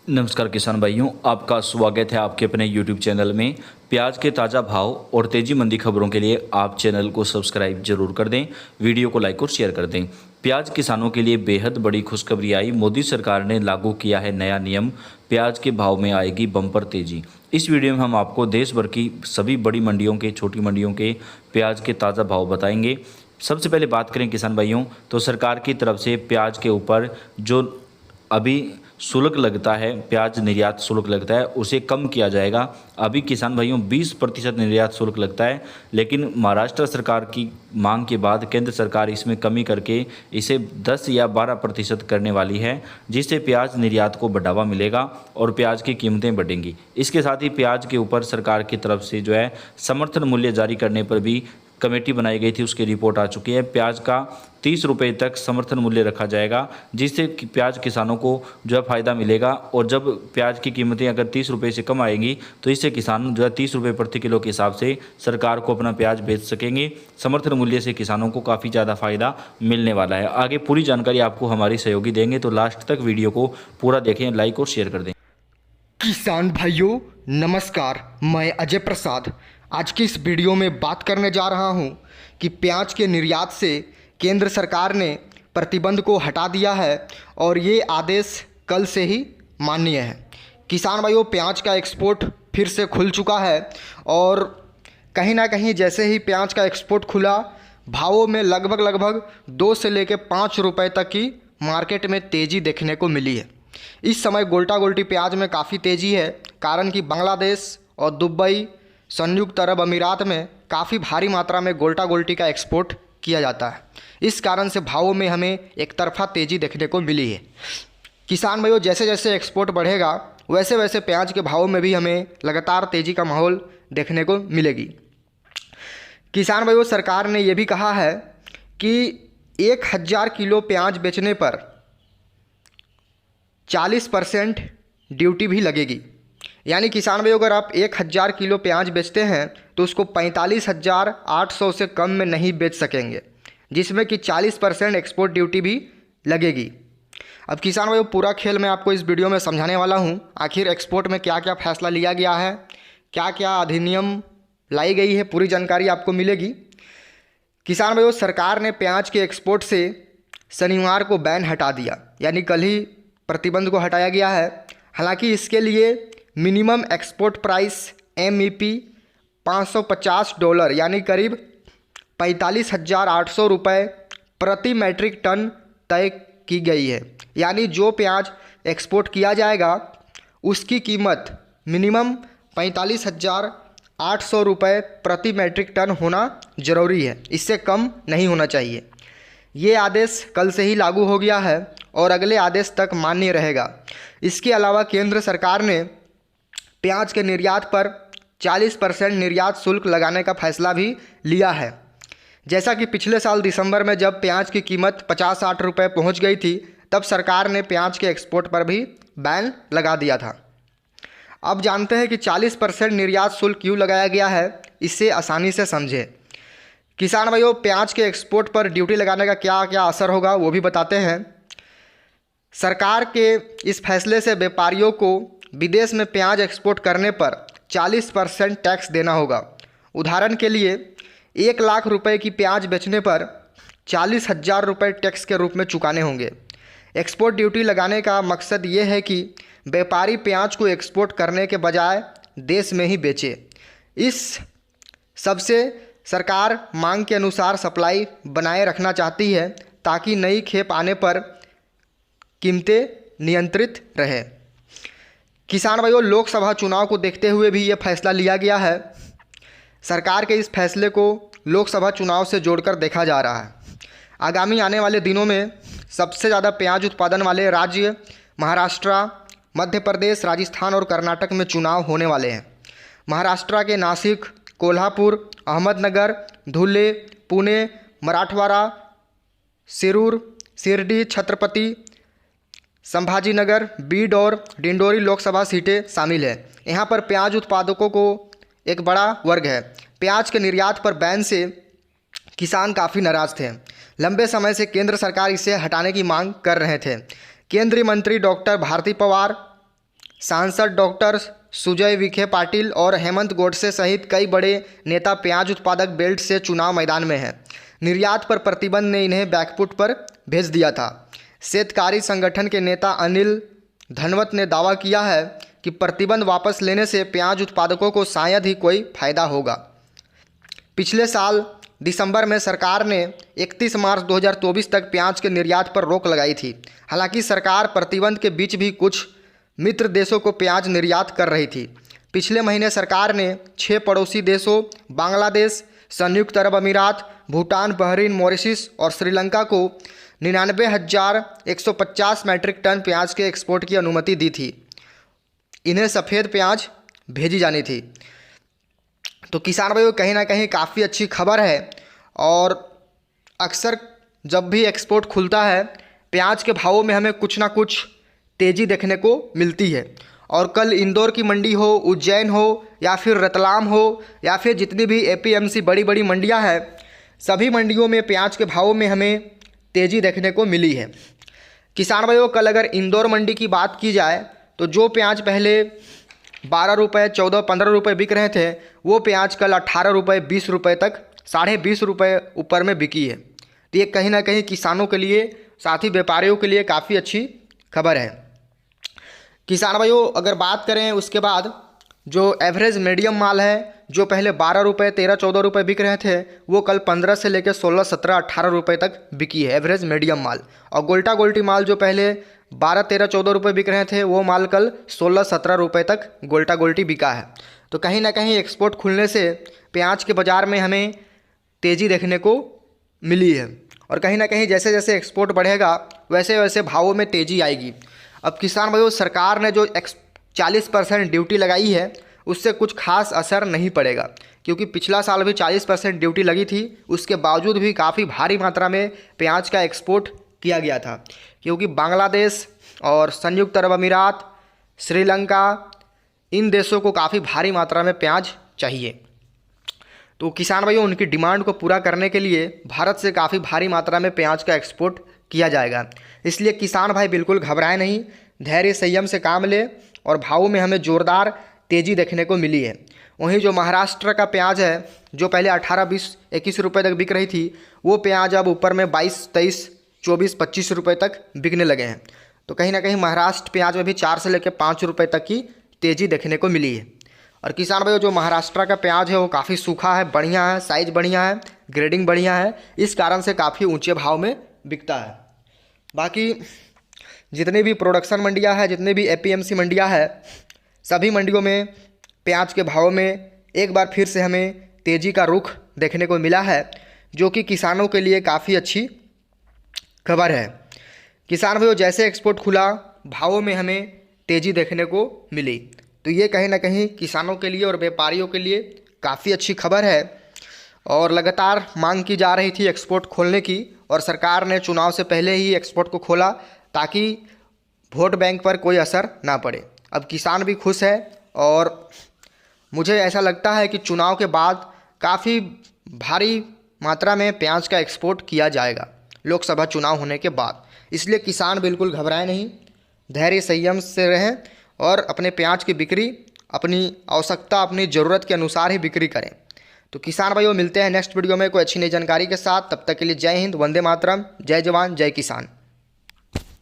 नमस्कार किसान भाइयों, आपका स्वागत है आपके अपने YouTube चैनल में। प्याज के ताज़ा भाव और तेज़ी मंदी खबरों के लिए आप चैनल को सब्सक्राइब जरूर कर दें, वीडियो को लाइक और शेयर कर दें। प्याज किसानों के लिए बेहद बड़ी खुशखबरी आई। मोदी सरकार ने लागू किया है नया नियम, प्याज के भाव में आएगी बम्पर तेज़ी। इस वीडियो में हम आपको देश भर की सभी बड़ी मंडियों के, छोटी मंडियों के प्याज के ताज़ा भाव बताएंगे। सबसे पहले बात करें किसान भाइयों, तो सरकार की तरफ से प्याज के ऊपर जो अभी शुल्क लगता है, प्याज निर्यात शुल्क लगता है, उसे कम किया जाएगा। अभी किसान भाइयों 20% निर्यात शुल्क लगता है, लेकिन महाराष्ट्र सरकार की मांग के बाद केंद्र सरकार इसमें कमी करके इसे 10 या 12% करने वाली है, जिससे प्याज निर्यात को बढ़ावा मिलेगा और प्याज की कीमतें बढ़ेंगी। इसके साथ ही प्याज के ऊपर सरकार की तरफ से जो है समर्थन मूल्य जारी करने पर भी कमेटी बनाई गई थी, उसकी रिपोर्ट आ चुकी है। प्याज का 30 रुपये तक समर्थन मूल्य रखा जाएगा, जिससे प्याज किसानों को जो है फ़ायदा मिलेगा। और जब प्याज की कीमतें अगर 30 रुपये से कम आएंगी तो इससे किसान जो है 30 रुपये प्रति किलो के हिसाब से सरकार को अपना प्याज बेच सकेंगे। समर्थन मूल्य से किसानों को काफ़ी ज़्यादा फ़ायदा मिलने वाला है। आगे पूरी जानकारी आपको हमारी सहयोगी देंगे, तो लास्ट तक वीडियो को पूरा देखें, लाइक और शेयर कर दें। किसान भाइयों नमस्कार, मैं अजय प्रसाद आज की इस वीडियो में बात करने जा रहा हूं कि प्याज के निर्यात से केंद्र सरकार ने प्रतिबंध को हटा दिया है और ये आदेश कल से ही मान्य है। किसान भाइयों, प्याज का एक्सपोर्ट फिर से खुल चुका है और कहीं ना कहीं जैसे ही प्याज का एक्सपोर्ट खुला, भावों में लगभग 2 से लेकर 5 रुपए तक की मार्केट में तेज़ी देखने को मिली है। इस समय गोल्टा गोल्टी प्याज में काफ़ी तेज़ी है, कारण कि बांग्लादेश और दुबई, संयुक्त अरब अमीरात में काफ़ी भारी मात्रा में गोल्टा गोल्टी का एक्सपोर्ट किया जाता है। इस कारण से भावों में हमें एक तरफा तेज़ी देखने को मिली है। किसान भाइयों, जैसे जैसे एक्सपोर्ट बढ़ेगा वैसे वैसे प्याज के भावों में भी हमें लगातार तेज़ी का माहौल देखने को मिलेगी। किसान भाइयों, सरकार ने यह भी कहा है कि 1000 किलो प्याज बेचने पर 40% ड्यूटी भी लगेगी। यानी किसान भाइयों, अगर आप 1000 किलो प्याज बेचते हैं तो उसको 45,800 से कम में नहीं बेच सकेंगे, जिसमें कि 40% एक्सपोर्ट ड्यूटी भी लगेगी। अब किसान भाइयों, पूरा खेल मैं आपको इस वीडियो में समझाने वाला हूं। आखिर एक्सपोर्ट में क्या क्या फैसला लिया गया है, क्या क्या अधिनियम लाई गई है, पूरी जानकारी आपको मिलेगी। किसान भाइयों, सरकार ने प्याज के एक्सपोर्ट से शनिवार को बैन हटा दिया, यानी कल ही प्रतिबंध को हटाया गया है। हालांकि इसके लिए मिनिमम एक्सपोर्ट प्राइस MEP $550 यानी करीब 45,800 रुपये प्रति मैट्रिक टन तय की गई है। यानी जो प्याज एक्सपोर्ट किया जाएगा उसकी कीमत मिनिमम 45,800 रुपये प्रति मैट्रिक टन होना ज़रूरी है, इससे कम नहीं होना चाहिए। ये आदेश कल से ही लागू हो गया है और अगले आदेश तक मान्य रहेगा। इसके अलावा केंद्र सरकार ने प्याज के निर्यात पर 40% निर्यात शुल्क लगाने का फैसला भी लिया है। जैसा कि पिछले साल दिसंबर में जब प्याज की कीमत 50-60 रुपये पहुँच गई थी, तब सरकार ने प्याज के एक्सपोर्ट पर भी बैन लगा दिया था। अब जानते हैं कि 40% निर्यात शुल्क क्यों लगाया गया है, इससे आसानी से समझें। किसान भाइयों, प्याज के एक्सपोर्ट पर ड्यूटी लगाने का क्या क्या असर होगा वो भी बताते हैं। सरकार के इस फैसले से व्यापारियों को विदेश में प्याज एक्सपोर्ट करने पर 40% टैक्स देना होगा। उदाहरण के लिए 1 लाख रुपए की प्याज बेचने पर 40,000 रुपये टैक्स के रूप में चुकाने होंगे। एक्सपोर्ट ड्यूटी लगाने का मकसद ये है कि व्यापारी प्याज को एक्सपोर्ट करने के बजाय देश में ही बेचे। इस सबसे सरकार मांग के अनुसार सप्लाई बनाए रखना चाहती है, ताकि नई खेप आने पर कीमतें नियंत्रित रहे। किसान भाइयों, लोकसभा चुनाव को देखते हुए भी ये फैसला लिया गया है। सरकार के इस फैसले को लोकसभा चुनाव से जोड़कर देखा जा रहा है। आगामी आने वाले दिनों में सबसे ज़्यादा प्याज उत्पादन वाले राज्य महाराष्ट्र, मध्य प्रदेश, राजस्थान और कर्नाटक में चुनाव होने वाले हैं। महाराष्ट्र के नासिक, कोल्हापुर, अहमदनगर, धुले, पुणे, मराठवाड़ा, सिरूर, शिरडी, छत्रपति संभाजीनगर, बीड और डिंडोरी लोकसभा सीटें शामिल हैं। यहाँ पर प्याज उत्पादकों को एक बड़ा वर्ग है। प्याज के निर्यात पर बैन से किसान काफ़ी नाराज थे। लंबे समय से केंद्र सरकार इसे हटाने की मांग कर रहे थे। केंद्रीय मंत्री डॉक्टर भारती पवार सांसद डॉक्टर सुजय विखे पाटिल और हेमंत गोडसे सहित कई बड़े नेता प्याज उत्पादक बेल्ट से चुनाव मैदान में हैं। निर्यात पर प्रतिबंध ने इन्हें बैकफुट पर भेज दिया था। शेतकारी संगठन के नेता अनिल धनवत ने दावा किया है कि प्रतिबंध वापस लेने से प्याज उत्पादकों को शायद ही कोई फायदा होगा। पिछले साल दिसंबर में सरकार ने 31 मार्च 2024 तक प्याज के निर्यात पर रोक लगाई थी। हालांकि सरकार प्रतिबंध के बीच भी कुछ मित्र देशों को प्याज निर्यात कर रही थी। पिछले महीने सरकार ने 6 पड़ोसी देशों बांग्लादेश, संयुक्त अरब अमीरात, भूटान, बहरीन, मॉरिशस और श्रीलंका को 99,150 मैट्रिक टन प्याज के एक्सपोर्ट की अनुमति दी थी। इन्हें सफ़ेद प्याज भेजी जानी थी। तो किसान भाइयों, कहीं ना कहीं काफ़ी अच्छी खबर है। और अक्सर जब भी एक्सपोर्ट खुलता है प्याज के भावों में हमें कुछ ना कुछ तेज़ी देखने को मिलती है। और कल इंदौर की मंडी हो, उज्जैन हो या फिर रतलाम हो या फिर जितनी भी एपीएमसी बड़ी बड़ी मंडियां हैं, सभी मंडियों में प्याज के भावों में हमें तेज़ी देखने को मिली है। किसान भाइयों, कल अगर इंदौर मंडी की बात की जाए तो जो प्याज पहले 12 रुपये, 14, 15 रुपये बिक रहे थे, वो प्याज कल 18 रुपये, 20 रुपये तक, 20.5 रुपये ऊपर में बिकी है। तो ये कहीं ना कहीं किसानों के लिए, साथ ही व्यापारियों के लिए काफ़ी अच्छी खबर है। किसान भाइयों, अगर बात करें उसके बाद जो एवरेज मीडियम माल है, जो पहले 12 रुपये, 13, 14 रुपये बिक रहे थे, वो कल 15 से लेकर 16, 17, 18 रुपये तक बिकी है एवरेज मीडियम माल। और गोल्टा गोल्टी माल जो पहले 12, 13, 14 रुपये बिक रहे थे, वो माल कल 16, 17 रुपये तक गोल्टा गोल्टी बिका है। तो कहीं ना कहीं एक्सपोर्ट खुलने से प्याज के बाज़ार में हमें तेज़ी देखने को मिली है। और कहीं ना कहीं जैसे जैसे एक्सपोर्ट बढ़ेगा वैसे वैसे भावों में तेज़ी आएगी। अब किसान भाइयों, सरकार ने जो 40% ड्यूटी लगाई है उससे कुछ खास असर नहीं पड़ेगा, क्योंकि पिछला साल भी 40% ड्यूटी लगी थी। उसके बावजूद भी काफ़ी भारी मात्रा में प्याज का एक्सपोर्ट किया गया था, क्योंकि बांग्लादेश और संयुक्त अरब अमीरात, श्रीलंका, इन देशों को काफ़ी भारी मात्रा में प्याज चाहिए। तो किसान भाइयों, उनकी डिमांड को पूरा करने के लिए भारत से काफ़ी भारी मात्रा में प्याज का एक्सपोर्ट किया जाएगा। इसलिए किसान भाई बिल्कुल घबराए नहीं, धैर्य संयम से काम ले और भावों में हमें ज़ोरदार तेज़ी देखने को मिली है। वहीं जो महाराष्ट्र का प्याज है, जो पहले 18, 20, 21 रुपये तक बिक रही थी, वो प्याज अब ऊपर में 22, 23, 24, 25 रुपये तक बिकने लगे हैं। तो कहीं ना कहीं महाराष्ट्र प्याज में भी 4 से लेकर 5 रुपये तक की तेज़ी देखने को मिली है। और किसान भाइयों, जो महाराष्ट्र का प्याज है वो काफ़ी सूखा है, बढ़िया है, साइज़ बढ़िया है, ग्रेडिंग बढ़िया है, इस कारण से काफ़ी ऊंचे भाव में बिकता है। बाकी जितनी भी प्रोडक्शन मंडियां हैं, जितने भी एपीएमसी मंडियां हैं, सभी मंडियों में प्याज के भाव में एक बार फिर से हमें तेज़ी का रुख देखने को मिला है, जो कि किसानों के लिए काफ़ी अच्छी खबर है। किसान भाइयों, जैसे एक्सपोर्ट खुला भावों में हमें तेज़ी देखने को मिली, तो ये कहीं ना कहीं किसानों के लिए और व्यापारियों के लिए काफ़ी अच्छी खबर है। और लगातार मांग की जा रही थी एक्सपोर्ट खोलने की, और सरकार ने चुनाव से पहले ही एक्सपोर्ट को खोला ताकि वोट बैंक पर कोई असर ना पड़े। अब किसान भी खुश है और मुझे ऐसा लगता है कि चुनाव के बाद काफ़ी भारी मात्रा में प्याज का एक्सपोर्ट किया जाएगा लोकसभा चुनाव होने के बाद। इसलिए किसान बिल्कुल घबराए नहीं, धैर्य संयम से रहें और अपने प्याज की बिक्री अपनी आवश्यकता, अपनी ज़रूरत के अनुसार ही बिक्री करें। तो किसान भाइयों, मिलते हैं नेक्स्ट वीडियो में कोई अच्छी नई जानकारी के साथ। तब तक के लिए जय हिंद, वंदे मातरम, जय जवान, जय किसान।